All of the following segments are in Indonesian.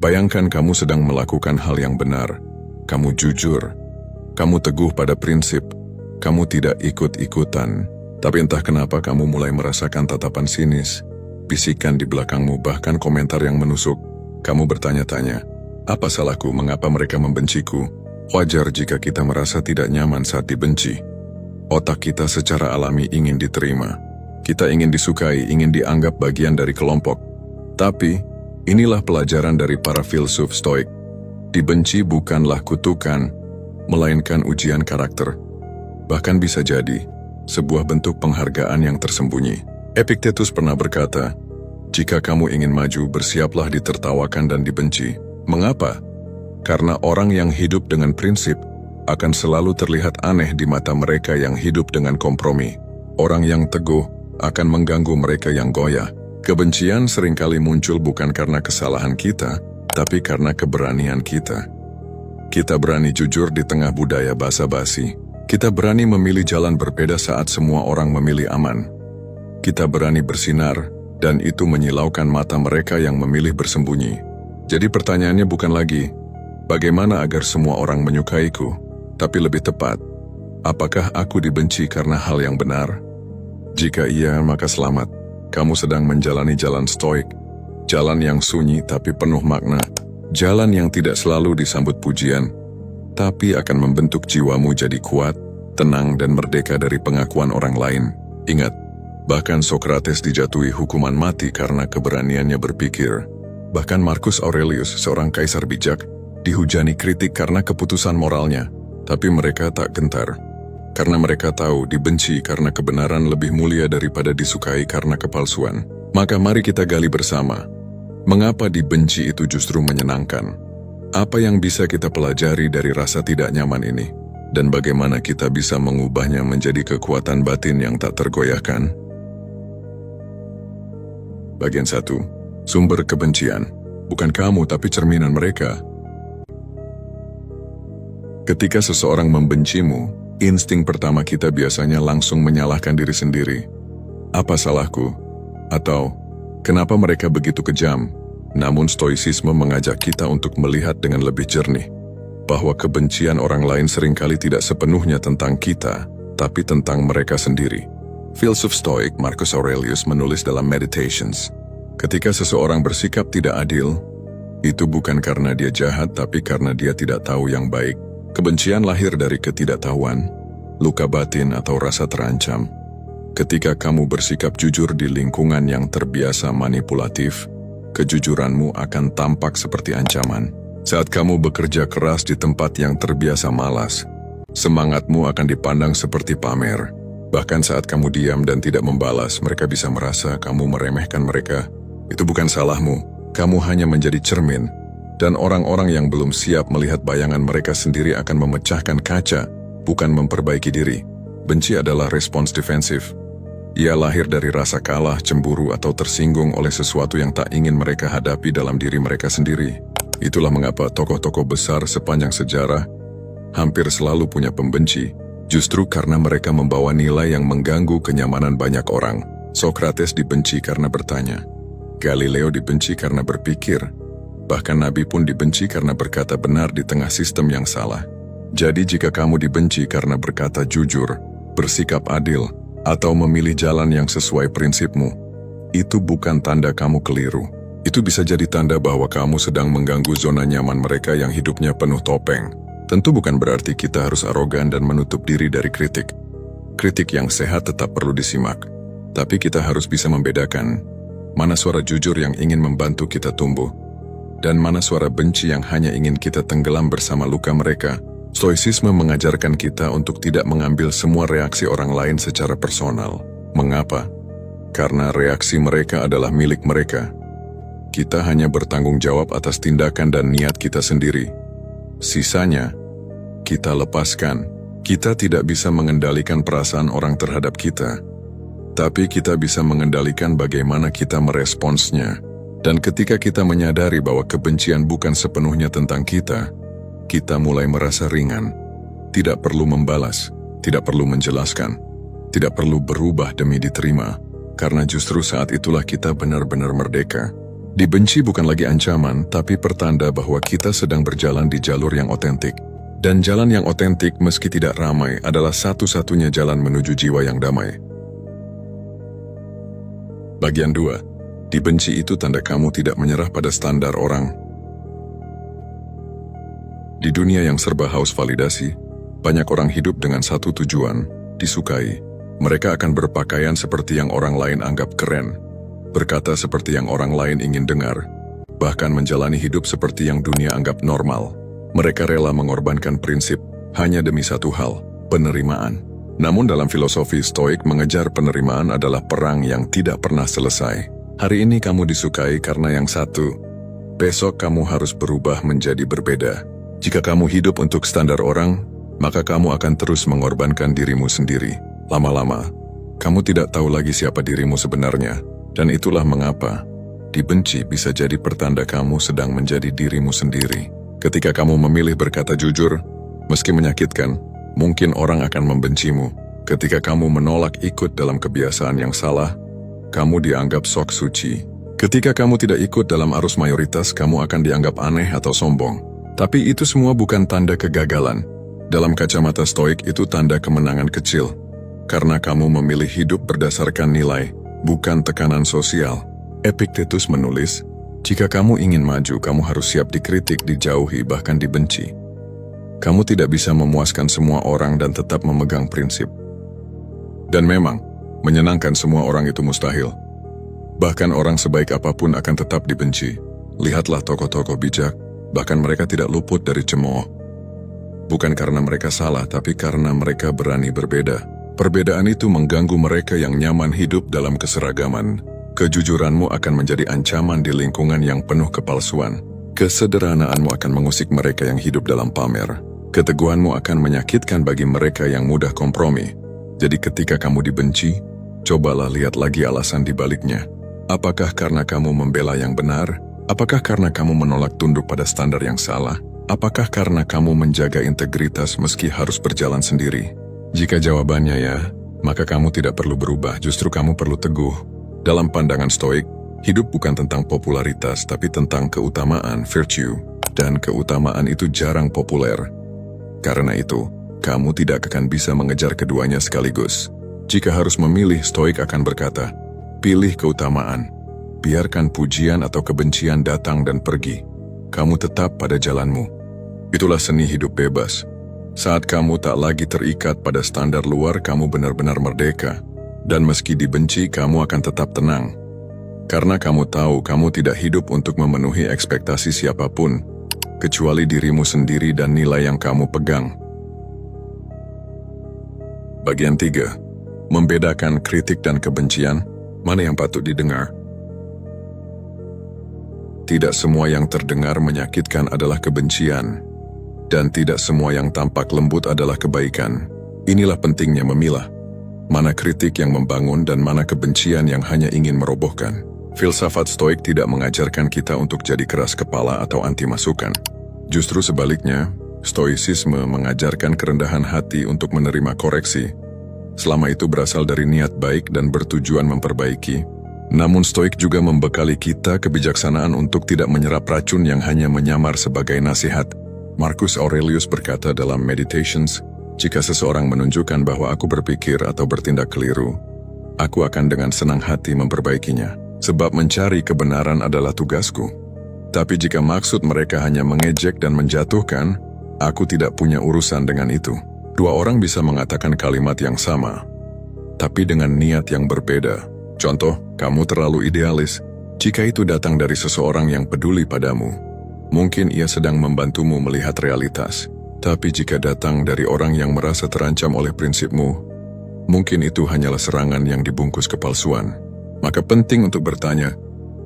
Bayangkan kamu sedang melakukan hal yang benar. Kamu jujur. Kamu teguh pada prinsip. Kamu tidak ikut-ikutan. Tapi entah kenapa kamu mulai merasakan tatapan sinis, bisikan di belakangmu, bahkan komentar yang menusuk. Kamu bertanya-tanya, apa salahku, mengapa mereka membenciku? Wajar jika kita merasa tidak nyaman saat dibenci. Otak kita secara alami ingin diterima. Kita ingin disukai, ingin dianggap bagian dari kelompok. Tapi, inilah pelajaran dari para filsuf Stoik. Dibenci bukanlah kutukan, melainkan ujian karakter. Bahkan bisa jadi, sebuah bentuk penghargaan yang tersembunyi. Epictetus pernah berkata, jika kamu ingin maju, bersiaplah ditertawakan dan dibenci. Mengapa? Karena orang yang hidup dengan prinsip akan selalu terlihat aneh di mata mereka yang hidup dengan kompromi. Orang yang teguh akan mengganggu mereka yang goyah. Kebencian seringkali muncul bukan karena kesalahan kita, tapi karena keberanian kita. Kita berani jujur di tengah budaya basa-basi. Kita berani memilih jalan berbeda saat semua orang memilih aman. Kita berani bersinar, dan itu menyilaukan mata mereka yang memilih bersembunyi. Jadi pertanyaannya bukan lagi, bagaimana agar semua orang menyukaiku, tapi lebih tepat, apakah aku dibenci karena hal yang benar? Jika iya, maka selamat. Kamu sedang menjalani jalan Stoik, jalan yang sunyi tapi penuh makna, jalan yang tidak selalu disambut pujian, tapi akan membentuk jiwamu jadi kuat, tenang dan merdeka dari pengakuan orang lain. Ingat, bahkan Socrates dijatuhi hukuman mati karena keberaniannya berpikir. Bahkan Marcus Aurelius, seorang kaisar bijak, dihujani kritik karena keputusan moralnya, tapi mereka tak gentar. Karena mereka tahu dibenci karena kebenaran lebih mulia daripada disukai karena kepalsuan. Maka mari kita gali bersama, mengapa dibenci itu justru menyenangkan? Apa yang bisa kita pelajari dari rasa tidak nyaman ini? Dan bagaimana kita bisa mengubahnya menjadi kekuatan batin yang tak tergoyahkan? Bagian 1. Sumber kebencian. Bukan kamu tapi cerminan mereka. Ketika seseorang membencimu, insting pertama kita biasanya langsung menyalahkan diri sendiri. Apa salahku? Atau, kenapa mereka begitu kejam? Namun stoicisme mengajak kita untuk melihat dengan lebih jernih, bahwa kebencian orang lain seringkali tidak sepenuhnya tentang kita, tapi tentang mereka sendiri. Filsuf Stoik Marcus Aurelius menulis dalam Meditations, ketika seseorang bersikap tidak adil, itu bukan karena dia jahat, tapi karena dia tidak tahu yang baik. Kebencian lahir dari ketidaktahuan, luka batin atau rasa terancam. Ketika kamu bersikap jujur di lingkungan yang terbiasa manipulatif, kejujuranmu akan tampak seperti ancaman. Saat kamu bekerja keras di tempat yang terbiasa malas, semangatmu akan dipandang seperti pamer. Bahkan saat kamu diam dan tidak membalas, mereka bisa merasa kamu meremehkan mereka. Itu bukan salahmu, kamu hanya menjadi cermin. Dan orang-orang yang belum siap melihat bayangan mereka sendiri akan memecahkan kaca, bukan memperbaiki diri. Benci adalah respons defensif. Ia lahir dari rasa kalah, cemburu, atau tersinggung oleh sesuatu yang tak ingin mereka hadapi dalam diri mereka sendiri. Itulah mengapa tokoh-tokoh besar sepanjang sejarah hampir selalu punya pembenci, justru karena mereka membawa nilai yang mengganggu kenyamanan banyak orang. Socrates dibenci karena bertanya. Galileo dibenci karena berpikir. Bahkan Nabi pun dibenci karena berkata benar di tengah sistem yang salah. Jadi jika kamu dibenci karena berkata jujur, bersikap adil, atau memilih jalan yang sesuai prinsipmu, itu bukan tanda kamu keliru. Itu bisa jadi tanda bahwa kamu sedang mengganggu zona nyaman mereka yang hidupnya penuh topeng. Tentu bukan berarti kita harus arogan dan menutup diri dari kritik. Kritik yang sehat tetap perlu disimak. Tapi kita harus bisa membedakan mana suara jujur yang ingin membantu kita tumbuh, dan mana suara benci yang hanya ingin kita tenggelam bersama luka mereka. Stoicisme mengajarkan kita untuk tidak mengambil semua reaksi orang lain secara personal. Mengapa? Karena reaksi mereka adalah milik mereka. Kita hanya bertanggung jawab atas tindakan dan niat kita sendiri. Sisanya, kita lepaskan. Kita tidak bisa mengendalikan perasaan orang terhadap kita, tapi kita bisa mengendalikan bagaimana kita meresponsnya. Dan ketika kita menyadari bahwa kebencian bukan sepenuhnya tentang kita mulai merasa ringan. Tidak perlu membalas, tidak perlu menjelaskan, tidak perlu berubah demi diterima, karena justru saat itulah kita benar-benar merdeka. Dibenci bukan lagi ancaman, tapi pertanda bahwa kita sedang berjalan di jalur yang otentik. Dan jalan yang otentik meski tidak ramai adalah satu-satunya jalan menuju jiwa yang damai. Bagian 2. Dibenci itu tanda kamu tidak menyerah pada standar orang. Di dunia yang serba haus validasi, banyak orang hidup dengan satu tujuan, disukai. Mereka akan berpakaian seperti yang orang lain anggap keren, berkata seperti yang orang lain ingin dengar, bahkan menjalani hidup seperti yang dunia anggap normal. Mereka rela mengorbankan prinsip hanya demi satu hal, penerimaan. Namun dalam filosofi Stoik, mengejar penerimaan adalah perang yang tidak pernah selesai. Hari ini kamu disukai karena yang satu, besok kamu harus berubah menjadi berbeda. Jika kamu hidup untuk standar orang, maka kamu akan terus mengorbankan dirimu sendiri. Lama-lama, kamu tidak tahu lagi siapa dirimu sebenarnya. Dan itulah mengapa dibenci bisa jadi pertanda kamu sedang menjadi dirimu sendiri. Ketika kamu memilih berkata jujur, meski menyakitkan, mungkin orang akan membencimu. Ketika kamu menolak ikut dalam kebiasaan yang salah, kamu dianggap sok suci. Ketika kamu tidak ikut dalam arus mayoritas, kamu akan dianggap aneh atau sombong. Tapi itu semua bukan tanda kegagalan. Dalam kacamata Stoik, itu tanda kemenangan kecil. Karena kamu memilih hidup berdasarkan nilai, bukan tekanan sosial. Epictetus menulis, jika kamu ingin maju, kamu harus siap dikritik, dijauhi, bahkan dibenci. Kamu tidak bisa memuaskan semua orang dan tetap memegang prinsip. Dan memang, menyenangkan semua orang itu mustahil. Bahkan orang sebaik apapun akan tetap dibenci. Lihatlah tokoh-tokoh bijak, bahkan mereka tidak luput dari cemooh. Bukan karena mereka salah, tapi karena mereka berani berbeda. Perbedaan itu mengganggu mereka yang nyaman hidup dalam keseragaman. Kejujuranmu akan menjadi ancaman di lingkungan yang penuh kepalsuan. Kesederhanaanmu akan mengusik mereka yang hidup dalam pamer. Keteguhanmu akan menyakitkan bagi mereka yang mudah kompromi. Jadi ketika kamu dibenci, cobalah lihat lagi alasan di baliknya. Apakah karena kamu membela yang benar? Apakah karena kamu menolak tunduk pada standar yang salah? Apakah karena kamu menjaga integritas meski harus berjalan sendiri? Jika jawabannya ya, maka kamu tidak perlu berubah, justru kamu perlu teguh. Dalam pandangan Stoik, hidup bukan tentang popularitas, tapi tentang keutamaan, virtue. Dan keutamaan itu jarang populer. Karena itu, kamu tidak akan bisa mengejar keduanya sekaligus. Jika harus memilih, Stoik akan berkata, pilih keutamaan. Biarkan pujian atau kebencian datang dan pergi. Kamu tetap pada jalanmu. Itulah seni hidup bebas. Saat kamu tak lagi terikat pada standar luar, kamu benar-benar merdeka. Dan meski dibenci, kamu akan tetap tenang. Karena kamu tahu kamu tidak hidup untuk memenuhi ekspektasi siapapun, kecuali dirimu sendiri dan nilai yang kamu pegang. Bagian 3. Membedakan kritik dan kebencian, mana yang patut didengar. Tidak semua yang terdengar menyakitkan adalah kebencian. Dan tidak semua yang tampak lembut adalah kebaikan. Inilah pentingnya memilah. Mana kritik yang membangun dan mana kebencian yang hanya ingin merobohkan. Filsafat Stoik tidak mengajarkan kita untuk jadi keras kepala atau anti masukan. Justru sebaliknya, Stoicisme mengajarkan kerendahan hati untuk menerima koreksi. Selama itu berasal dari niat baik dan bertujuan memperbaiki. Namun Stoik juga membekali kita kebijaksanaan untuk tidak menyerap racun yang hanya menyamar sebagai nasihat. Marcus Aurelius berkata dalam Meditations, jika seseorang menunjukkan bahwa aku berpikir atau bertindak keliru, aku akan dengan senang hati memperbaikinya, sebab mencari kebenaran adalah tugasku. Tapi jika maksud mereka hanya mengejek dan menjatuhkan, aku tidak punya urusan dengan itu. Dua orang bisa mengatakan kalimat yang sama, tapi dengan niat yang berbeda. Contoh, kamu terlalu idealis. Jika itu datang dari seseorang yang peduli padamu, mungkin ia sedang membantumu melihat realitas. Tapi jika datang dari orang yang merasa terancam oleh prinsipmu, mungkin itu hanyalah serangan yang dibungkus kepalsuan. Maka penting untuk bertanya,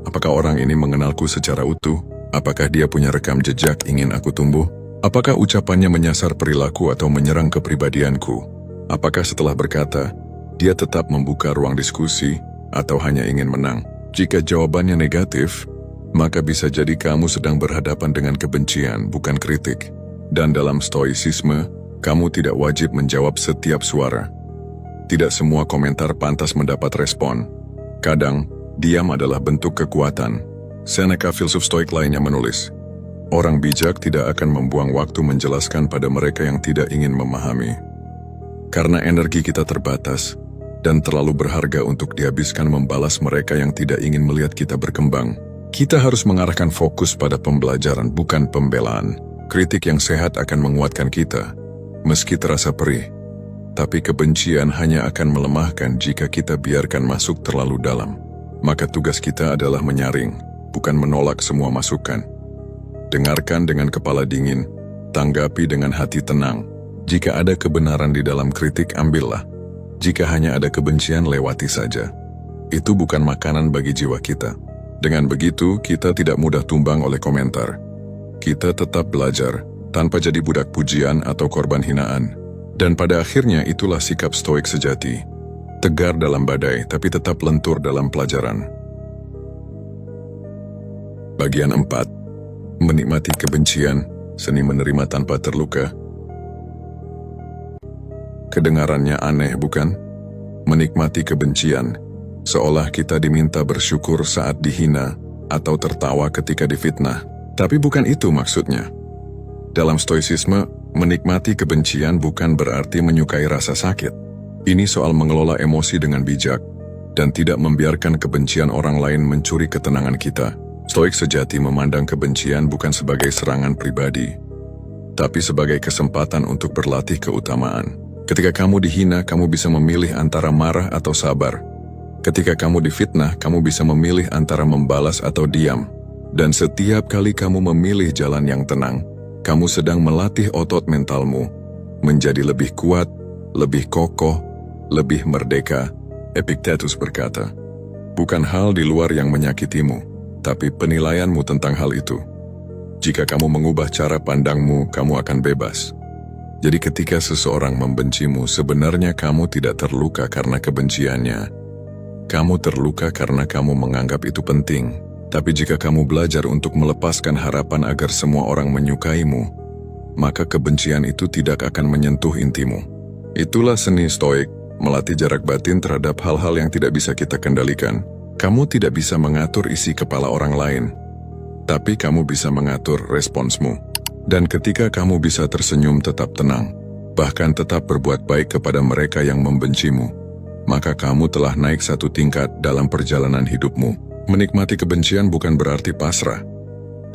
apakah orang ini mengenalku secara utuh? Apakah dia punya rekam jejak ingin aku tumbuh? Apakah ucapannya menyasar perilaku atau menyerang kepribadianku? Apakah setelah berkata, dia tetap membuka ruang diskusi atau hanya ingin menang? Jika jawabannya negatif, maka bisa jadi kamu sedang berhadapan dengan kebencian, bukan kritik. Dan dalam Stoicisme, kamu tidak wajib menjawab setiap suara. Tidak semua komentar pantas mendapat respon. Kadang, diam adalah bentuk kekuatan. Seneca, filsuf stoik lainnya, menulis, orang bijak tidak akan membuang waktu menjelaskan pada mereka yang tidak ingin memahami. Karena energi kita terbatas dan terlalu berharga untuk dihabiskan membalas mereka yang tidak ingin melihat kita berkembang, kita harus mengarahkan fokus pada pembelajaran, bukan pembelaan. Kritik yang sehat akan menguatkan kita, meski terasa perih. Tapi kebencian hanya akan melemahkan jika kita biarkan masuk terlalu dalam. Maka tugas kita adalah menyaring, bukan menolak semua masukan. Dengarkan dengan kepala dingin, tanggapi dengan hati tenang. Jika ada kebenaran di dalam kritik, ambillah. Jika hanya ada kebencian, lewati saja. Itu bukan makanan bagi jiwa kita. Dengan begitu, kita tidak mudah tumbang oleh komentar. Kita tetap belajar, tanpa jadi budak pujian atau korban hinaan. Dan pada akhirnya itulah sikap stoik sejati. Tegar dalam badai, tapi tetap lentur dalam pelajaran. Bagian 4. Menikmati kebencian, seni menerima tanpa terluka. Kedengarannya aneh, bukan? Menikmati kebencian, seolah kita diminta bersyukur saat dihina atau tertawa ketika difitnah. Tapi bukan itu maksudnya. Dalam stoicisme, menikmati kebencian bukan berarti menyukai rasa sakit. Ini soal mengelola emosi dengan bijak dan tidak membiarkan kebencian orang lain mencuri ketenangan kita. Stoik sejati memandang kebencian bukan sebagai serangan pribadi, tapi sebagai kesempatan untuk berlatih keutamaan. Ketika kamu dihina, kamu bisa memilih antara marah atau sabar. Ketika kamu difitnah, kamu bisa memilih antara membalas atau diam. Dan setiap kali kamu memilih jalan yang tenang, kamu sedang melatih otot mentalmu menjadi lebih kuat, lebih kokoh, lebih merdeka. Epictetus berkata, bukan hal di luar yang menyakitimu, tapi penilaianmu tentang hal itu. Jika kamu mengubah cara pandangmu, kamu akan bebas. Jadi ketika seseorang membencimu, sebenarnya kamu tidak terluka karena kebenciannya. Kamu terluka karena kamu menganggap itu penting. Tapi jika kamu belajar untuk melepaskan harapan agar semua orang menyukaimu, maka kebencian itu tidak akan menyentuh intimu. Itulah seni stoik, melatih jarak batin terhadap hal-hal yang tidak bisa kita kendalikan. Kamu tidak bisa mengatur isi kepala orang lain, tapi kamu bisa mengatur responsmu. Dan ketika kamu bisa tersenyum tetap tenang, bahkan tetap berbuat baik kepada mereka yang membencimu, maka kamu telah naik satu tingkat dalam perjalanan hidupmu. Menikmati kebencian bukan berarti pasrah,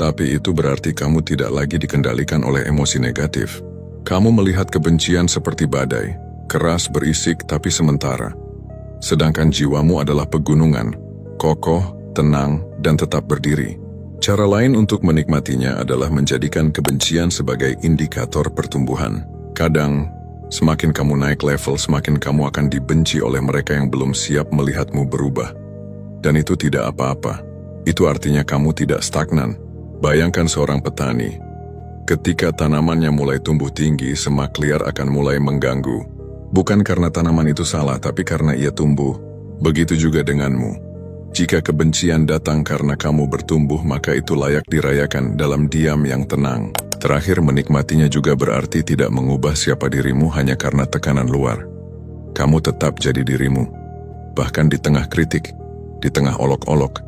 tapi itu berarti kamu tidak lagi dikendalikan oleh emosi negatif. Kamu melihat kebencian seperti badai, keras, berisik, tapi sementara. Sedangkan jiwamu adalah pegunungan, kokoh, tenang, dan tetap berdiri. Cara lain untuk menikmatinya adalah menjadikan kebencian sebagai indikator pertumbuhan. Kadang, semakin kamu naik level, semakin kamu akan dibenci oleh mereka yang belum siap melihatmu berubah. Dan itu tidak apa-apa. Itu artinya kamu tidak stagnan. Bayangkan seorang petani. Ketika tanamannya mulai tumbuh tinggi, semak liar akan mulai mengganggu. Bukan karena tanaman itu salah, tapi karena ia tumbuh. Begitu juga denganmu. Jika kebencian datang karena kamu bertumbuh, maka itu layak dirayakan dalam diam yang tenang. Terakhir, menikmatinya juga berarti tidak mengubah siapa dirimu hanya karena tekanan luar. Kamu tetap jadi dirimu. Bahkan di tengah kritik, di tengah olok-olok,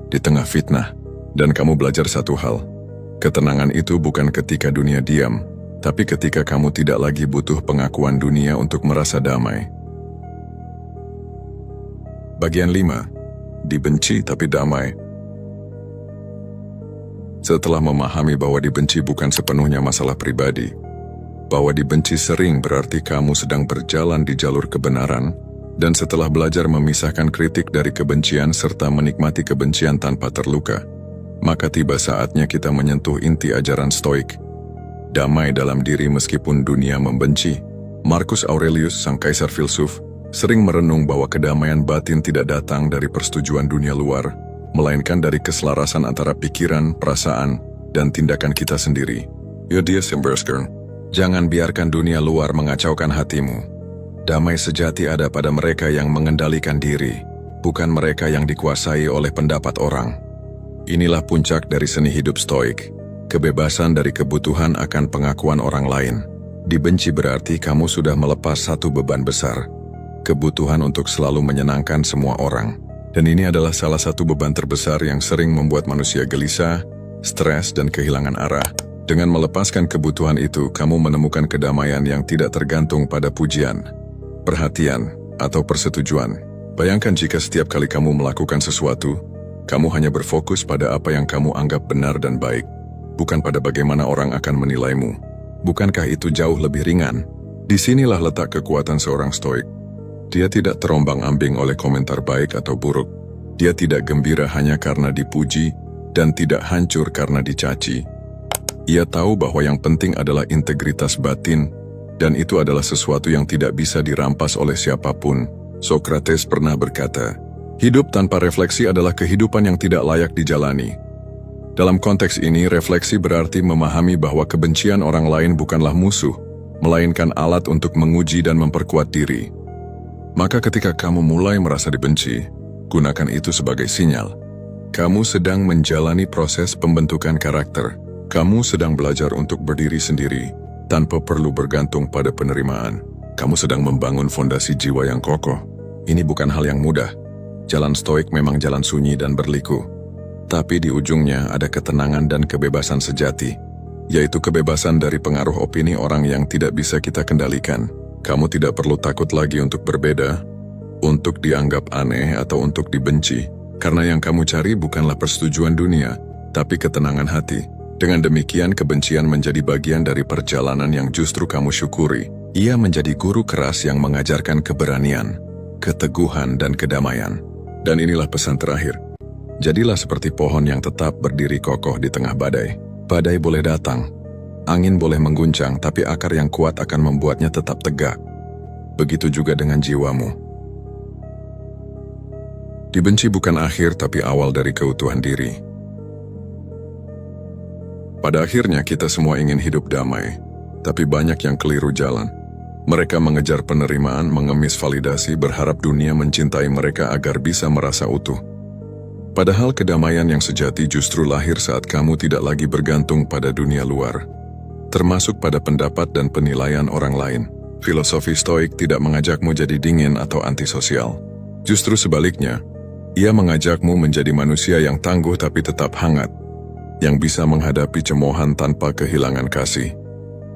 di tengah fitnah. Dan kamu belajar satu hal, ketenangan itu bukan ketika dunia diam, tapi ketika kamu tidak lagi butuh pengakuan dunia untuk merasa damai. Bagian 5. Dibenci tapi damai. Setelah memahami bahwa dibenci bukan sepenuhnya masalah pribadi, bahwa dibenci sering berarti kamu sedang berjalan di jalur kebenaran, dan setelah belajar memisahkan kritik dari kebencian serta menikmati kebencian tanpa terluka, maka tiba saatnya kita menyentuh inti ajaran stoik. Damai dalam diri meskipun dunia membenci. Marcus Aurelius, sang kaisar filsuf, sering merenung bahwa kedamaian batin tidak datang dari persetujuan dunia luar, melainkan dari keselarasan antara pikiran, perasaan, dan tindakan kita sendiri. Yudius Simbersker, jangan biarkan dunia luar mengacaukan hatimu. Damai sejati ada pada mereka yang mengendalikan diri, bukan mereka yang dikuasai oleh pendapat orang. Inilah puncak dari seni hidup stoik, kebebasan dari kebutuhan akan pengakuan orang lain. Dibenci berarti kamu sudah melepas satu beban besar, kebutuhan untuk selalu menyenangkan semua orang. Dan ini adalah salah satu beban terbesar yang sering membuat manusia gelisah, stres, dan kehilangan arah. Dengan melepaskan kebutuhan itu, kamu menemukan kedamaian yang tidak tergantung pada pujian, perhatian, atau persetujuan. Bayangkan jika setiap kali kamu melakukan sesuatu, kamu hanya berfokus pada apa yang kamu anggap benar dan baik, bukan pada bagaimana orang akan menilaimu. Bukankah itu jauh lebih ringan? Disinilah letak kekuatan seorang stoik. Dia tidak terombang-ambing oleh komentar baik atau buruk. Dia tidak gembira hanya karena dipuji dan tidak hancur karena dicaci. Ia tahu bahwa yang penting adalah integritas batin, dan itu adalah sesuatu yang tidak bisa dirampas oleh siapapun. Socrates pernah berkata, hidup tanpa refleksi adalah kehidupan yang tidak layak dijalani. Dalam konteks ini, refleksi berarti memahami bahwa kebencian orang lain bukanlah musuh, melainkan alat untuk menguji dan memperkuat diri. Maka ketika kamu mulai merasa dibenci, gunakan itu sebagai sinyal. Kamu sedang menjalani proses pembentukan karakter. Kamu sedang belajar untuk berdiri sendiri, tanpa perlu bergantung pada penerimaan. Kamu sedang membangun fondasi jiwa yang kokoh. Ini bukan hal yang mudah. Jalan stoik memang jalan sunyi dan berliku. Tapi di ujungnya ada ketenangan dan kebebasan sejati, yaitu kebebasan dari pengaruh opini orang yang tidak bisa kita kendalikan. Kamu tidak perlu takut lagi untuk berbeda, untuk dianggap aneh atau untuk dibenci, karena yang kamu cari bukanlah persetujuan dunia, tapi ketenangan hati. Dengan demikian, kebencian menjadi bagian dari perjalanan yang justru kamu syukuri. Ia menjadi guru keras yang mengajarkan keberanian, keteguhan, dan kedamaian. Dan inilah pesan terakhir. Jadilah seperti pohon yang tetap berdiri kokoh di tengah badai. Badai boleh datang, angin boleh mengguncang, tapi akar yang kuat akan membuatnya tetap tegak. Begitu juga dengan jiwamu. Dibenci bukan akhir, tapi awal dari keutuhan diri. Pada akhirnya kita semua ingin hidup damai, tapi banyak yang keliru jalan. Mereka mengejar penerimaan, mengemis validasi, berharap dunia mencintai mereka agar bisa merasa utuh. Padahal kedamaian yang sejati justru lahir saat kamu tidak lagi bergantung pada dunia luar, termasuk pada pendapat dan penilaian orang lain. Filosofi stoik tidak mengajakmu jadi dingin atau antisosial. Justru sebaliknya, ia mengajakmu menjadi manusia yang tangguh tapi tetap hangat, yang bisa menghadapi cemoohan tanpa kehilangan kasih,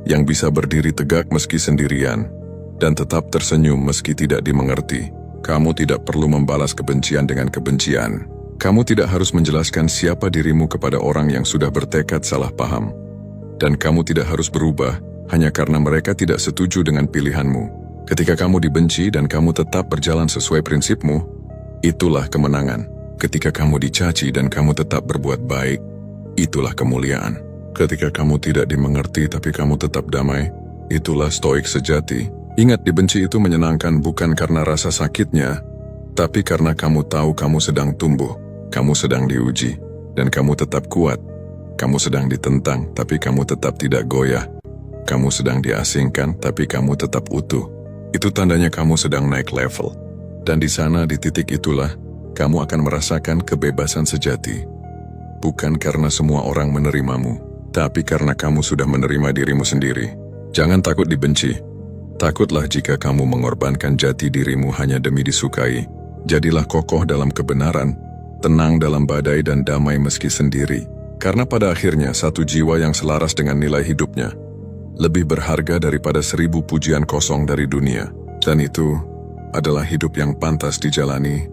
yang bisa berdiri tegak meski sendirian, dan tetap tersenyum meski tidak dimengerti. Kamu tidak perlu membalas kebencian dengan kebencian. Kamu tidak harus menjelaskan siapa dirimu kepada orang yang sudah bertekad salah paham. Dan kamu tidak harus berubah hanya karena mereka tidak setuju dengan pilihanmu. Ketika kamu dibenci dan kamu tetap berjalan sesuai prinsipmu, itulah kemenangan. Ketika kamu dicaci dan kamu tetap berbuat baik, itulah kemuliaan. Ketika kamu tidak dimengerti tapi kamu tetap damai, itulah stoik sejati. Ingat, dibenci itu menyenangkan bukan karena rasa sakitnya, tapi karena kamu tahu kamu sedang tumbuh. Kamu sedang diuji, dan kamu tetap kuat. Kamu sedang ditentang, tapi kamu tetap tidak goyah. Kamu sedang diasingkan, tapi kamu tetap utuh. Itu tandanya kamu sedang naik level. Dan di sana, di titik itulah, kamu akan merasakan kebebasan sejati. Bukan karena semua orang menerimamu, tapi karena kamu sudah menerima dirimu sendiri. Jangan takut dibenci. Takutlah jika kamu mengorbankan jati dirimu hanya demi disukai. Jadilah kokoh dalam kebenaran, tenang dalam badai, dan damai meski sendiri. Karena pada akhirnya satu jiwa yang selaras dengan nilai hidupnya lebih berharga daripada 1000 pujian kosong dari dunia. Dan itu adalah hidup yang pantas dijalani